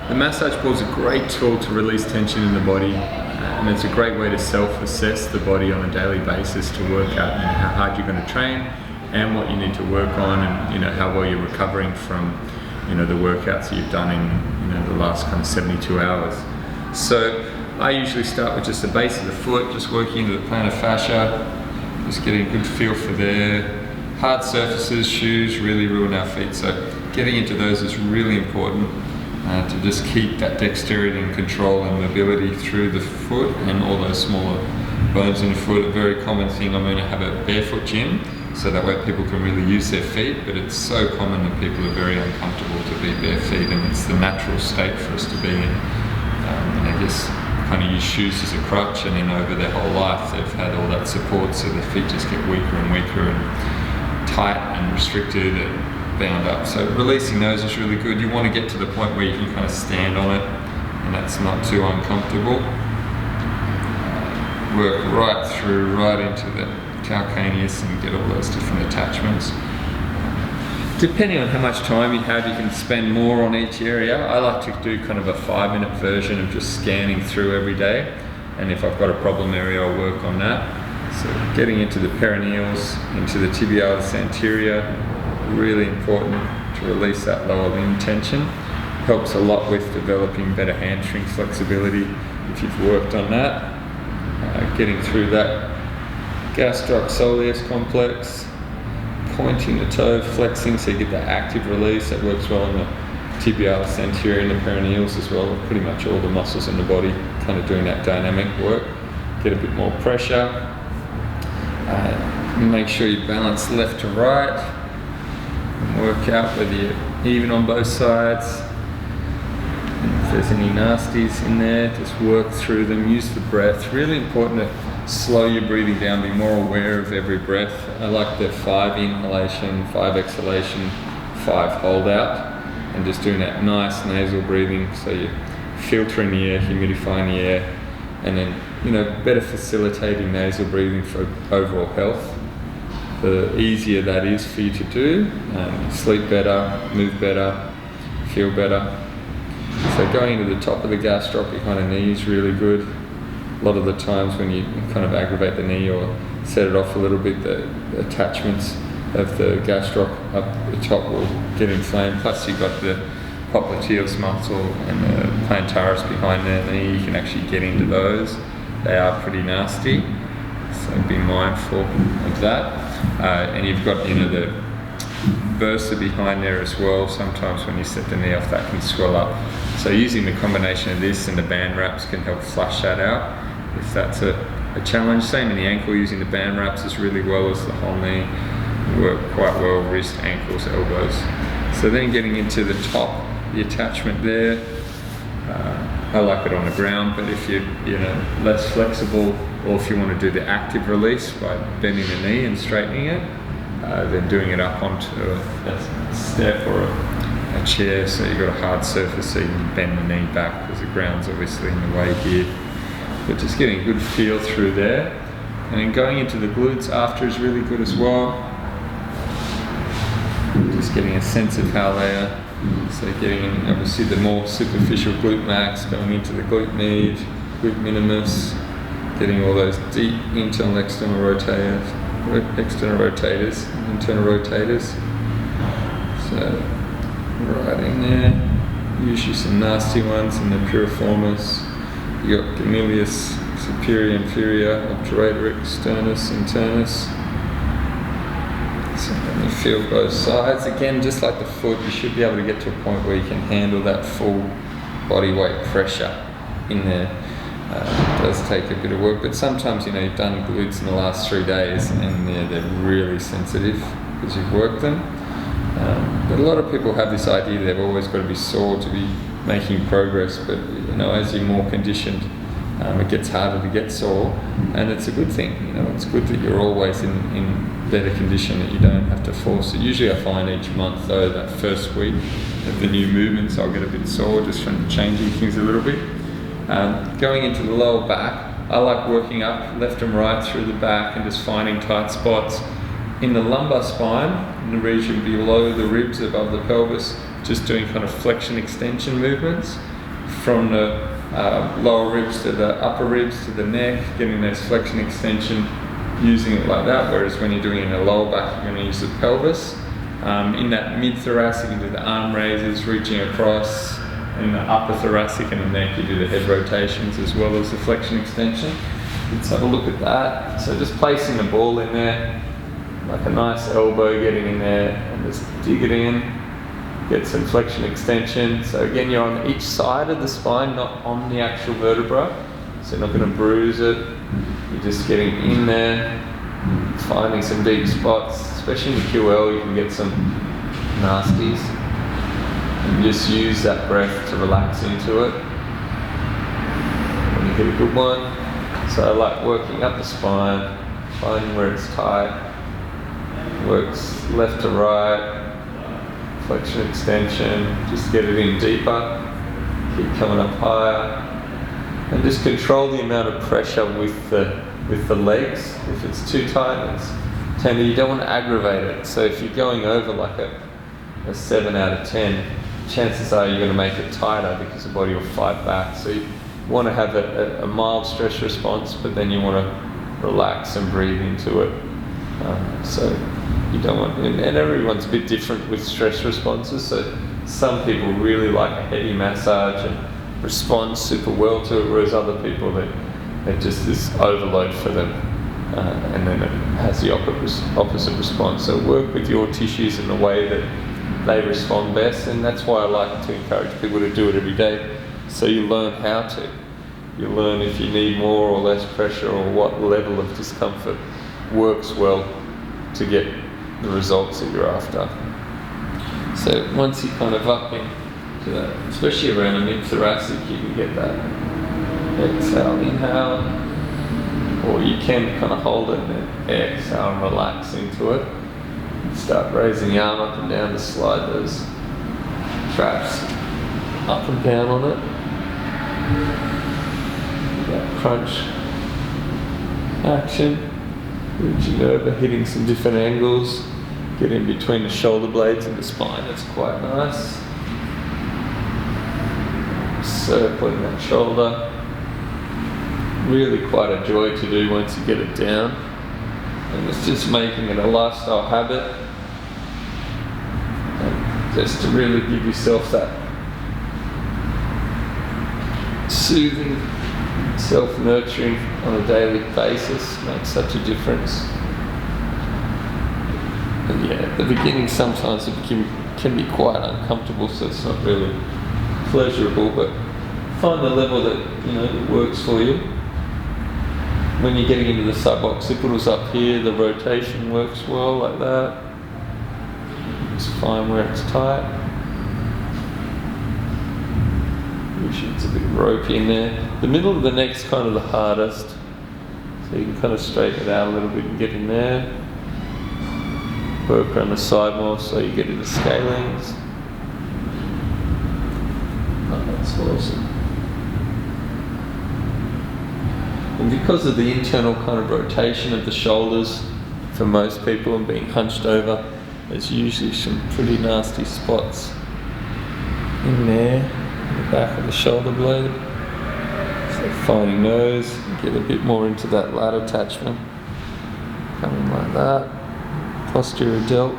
The massage ball is a great tool to release tension in the body, and it's a great way to self-assess the body on a daily basis to work out how hard you're going to train and what you need to work on, and how well you're recovering from the workouts that you've done in the last kind of 72 hours. So I usually start with just the base of the foot, just working into the plantar fascia, just getting a good feel for there. Hard surfaces, shoes really ruin our feet, so getting into those is really important to just keep that dexterity and control and mobility through the foot and all those smaller bones in the foot. A very common thing, I'm going to have a barefoot gym, so that way people can really use their feet, but it's so common that people are very uncomfortable to be bare feet, and it's the natural state for us to be in. And I guess kind of use shoes as a crutch, and then over their whole life they've had all that support, so their feet just get weaker and weaker and tight and restricted and bound up. So releasing those is really good. You want to get to the point where you can kind of stand on it and that's not too uncomfortable. Work right through, right into the calcaneus and get all those different attachments. Depending on how much time you have, you can spend more on each area. I like to do kind of a 5-minute version of just scanning through every day, and if I've got a problem area, I'll work on that. So getting into the perineals, into the tibialis anterior, really important to release that lower limb tension. Helps a lot with developing better hamstring flexibility if you've worked on that. Getting through that gastrosoleus complex, pointing the toe, flexing so you get that active release. That works well in the tibialis anterior and the perineals as well. Pretty much all the muscles in the body kind of doing that dynamic work. Get a bit more pressure. Make sure you balance left to right. And work out whether you're even on both sides. And if there's any nasties in there, just work through them. Use the breath. Really important to slow your breathing down. Be more aware of every breath. I like the 5 inhalation, 5 exhalation, 5 hold out, and just doing that nice nasal breathing. So you're filtering the air, humidifying the air, and then better facilitating nasal breathing for overall health. The easier that is for you to do, sleep better, move better, feel better. So going to the top of the gastroc behind the knee is really good. A lot of the times when you kind of aggravate the knee or set it off a little bit, the attachments of the gastroc up the top will get inflamed. Plus you've got the popliteus muscle and the plantaris behind the knee. You can actually get into those. They are pretty nasty, so be mindful of that. And you've got the bursa behind there as well. Sometimes when you set the knee off, that can swell up. So using the combination of this and the band wraps can help flush that out if that's a challenge. Same in the ankle, using the band wraps as really well as the whole knee. Work quite well, wrist, ankles, elbows. So then getting into the top, the attachment there. I like it on the ground, but if you're less flexible, or if you want to do the active release by bending the knee and straightening it, then doing it up onto a step or a chair, so you've got a hard surface so you can bend the knee back because the ground's obviously in the way here. But just getting a good feel through there. And then going into the glutes after is really good as well. Just getting a sense of how they are. So getting obviously the more superficial glute max, going into the glute med, glute minimus, getting all those deep internal, external rotators, internal rotators. So right in there, usually some nasty ones in the piriformis. You got gemellus superior, inferior, obturator, externus, internus. So let me feel both sides. Again, just like the foot, you should be able to get to a point where you can handle that full body weight pressure in there. It does take a bit of work, but sometimes you've done glutes in the last 3 days and they're really sensitive because you've worked them. But a lot of people have this idea they've always got to be sore to be making progress, but as you're more conditioned, it gets harder to get sore, and it's a good thing. It's good that you're always in better condition, that you don't have to force it. Usually I find each month though, that first week of the new movements, I'll get a bit sore just from changing things a little bit. Going into the lower back, I like working up left and right through the back and just finding tight spots in the lumbar spine, in the region below the ribs above the pelvis, just doing kind of flexion extension movements. from the lower ribs to the upper ribs to the neck, getting those flexion extension, using it like that, whereas when you're doing it in the lower back, you're going to use the pelvis. In that mid-thoracic, you can do the arm raises, reaching across. In the upper thoracic and the neck, you do the head rotations as well as the flexion extension. Let's have a look at that. So just placing the ball in there, like a nice elbow, getting in there and just dig it in, get some flexion extension. So again, you're on each side of the spine, not on the actual vertebra. So you're not going to bruise it. You're just getting in there, finding some deep spots, especially in the QL, you can get some nasties. And just use that breath to relax into it. When you get a good one. So I like working up the spine, finding where it's tight. Works left to right, flexion extension, just get it in deeper, keep coming up higher. And just control the amount of pressure with the legs. If it's too tight, it's tender. You don't want to aggravate it. So if you're going over like a 7 out of 10, chances are you're going to make it tighter because the body will fight back. So you want to have a mild stress response, but then you want to relax and breathe into it. So you don't want, and everyone's a bit different with stress responses. So some people really like a heavy massage and respond super well to it, whereas other people it just is overload for them, and then it has the opposite response. So work with your tissues in the way that they respond best, and that's why I like to encourage people to do it every day. So you learn how to. You learn if you need more or less pressure or what level of discomfort works well to get the results that you're after. So once you kind of up into that, especially around the mid-thoracic, you can get that exhale, inhale, or you can kind of hold it and then exhale and relax into it. Start raising the arm up and down to slide those traps up and down on it. That crunch action, reaching over, hitting some different angles, get in between the shoulder blades and the spine, that's quite nice. Circling that shoulder, really quite a joy to do once you get it down. And it's just making it a lifestyle habit, and just to really give yourself that soothing, self-nurturing on a daily basis makes such a difference. And yeah, at the beginning sometimes it can be quite uncomfortable, so it's not really pleasurable, but find the level that that works for you. When you're getting into the suboccipitals up here, the rotation works well like that. Just find where it's tight. Usually it's a bit ropey in there. The middle of the neck's kind of the hardest, so you can kind of straighten it out a little bit and get in there. Work around the side more so you get into scalings. Oh, that's awesome. And because of the internal kind of rotation of the shoulders for most people and being hunched over, there's usually some pretty nasty spots in there, in the back of the shoulder blade. So finding those, get a bit more into that lat attachment. Coming like that. Posterior delt.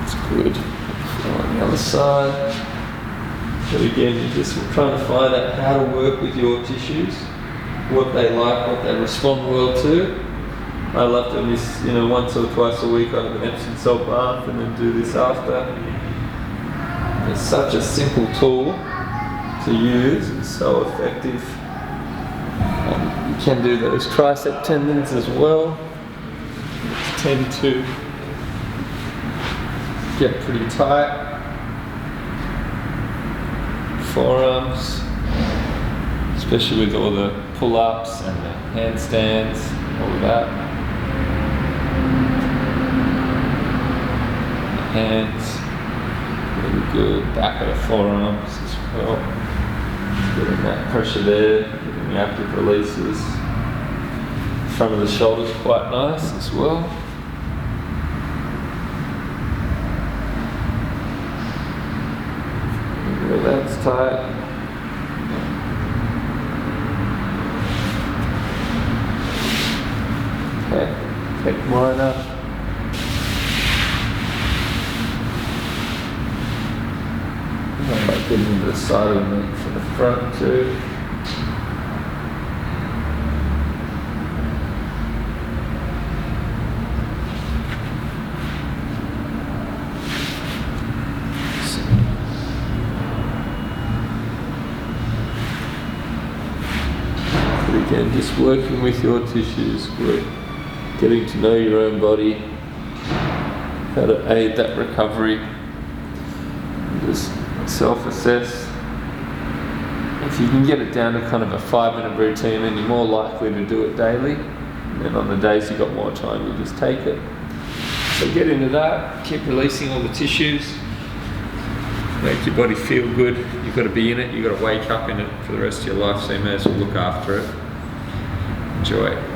It's good. On the other side. But again, you're just trying to find out how to work with your tissues, what they like, what they respond well to. I love doing this, once or twice a week. I have an Epsom salt bath and then do this after. It's such a simple tool to use. It's so effective. You can do those tricep tendons as well, which tend to get pretty tight. Forearms, especially with all the pull-ups and the handstands, all of that. Hands, really good. Back of the forearms as well. Getting that pressure there, getting the active releases. Front of the shoulders quite nice as well. Where that's tight. Get into the side of the knee from the front too. But again, just working with your tissues, getting to know your own body, how to aid that recovery. Just self-assess. If you can get it down to kind of a 5-minute routine, then you're more likely to do it daily. And then on the days you've got more time, you just take it. So get into that, keep releasing all the tissues, make your body feel good. You've got to be in it, you've got to wake up in it for the rest of your life, so you may as well look after it. Enjoy.